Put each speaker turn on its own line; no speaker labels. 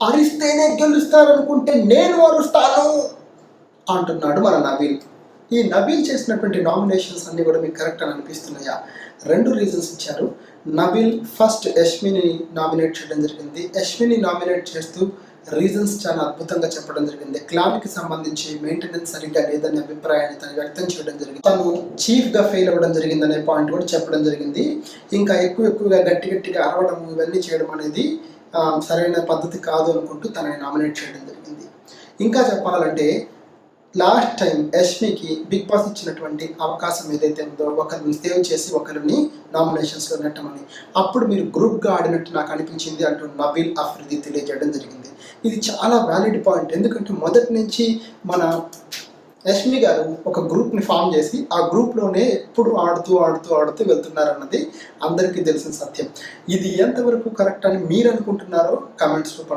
అరిస్తేనే గెలుస్తారనుకుంటే నేను అరుస్తాను అంటున్నాడు మన నబీల్. ఈ నబీల్ చేసినటువంటి నామినేషన్స్ అన్నీ కూడా మీకు కరెక్ట్ అని అనిపిస్తున్నాయా? 2 రీజన్స్ ఇచ్చారు. నబీల్ ఫస్ట్ యష్మిని నామినేట్ చేయడం జరిగింది. యష్మిని నామినేట్ చేస్తూ రీజన్స్ చాలా అద్భుతంగా చెప్పడం జరిగింది. క్లాన్కి సంబంధించి మెయింటెనెన్స్ సరిగ్గా లేదనే అభిప్రాయాన్ని తను వ్యక్తం చేయడం జరిగింది. తను చీఫ్గా ఫెయిల్ అవ్వడం జరిగిందనే పాయింట్ కూడా చెప్పడం జరిగింది. ఇంకా ఎక్కువగా గట్టిగా అరవడం ఇవన్నీ చేయడం అనేది సరైన పద్ధతి కాదు అనుకుంటూ తనని నామినేట్ చేయడం జరిగింది. ఇంకా చెప్పాలంటే లాస్ట్ టైం యష్మికి బిగ్ బాస్ ఇచ్చినటువంటి అవకాశం ఏదైతే ఉందో ఒకరిని సేవ్ చేసి ఒకరిని నామినేషన్స్లో నెట్టమని, అప్పుడు మీరు గ్రూప్గా ఆడినట్టు నాకు అనిపించింది అంటూ నబీల్ అఫ్రిది తెలియజేయడం జరిగింది. ఇది చాలా వ్యాలిడ్ పాయింట్. ఎందుకంటే మొదటి నుంచి మన యష్మి గారు ఒక గ్రూప్ని ఫామ్ చేసి ఆ గ్రూప్లోనే ఎప్పుడు ఆడుతూ వెళ్తున్నారన్నది అందరికీ తెలిసిన సత్యం. ఇది ఎంతవరకు కరెక్ట్ అని మీరు అనుకుంటున్నారో కామెంట్స్ రూపంలో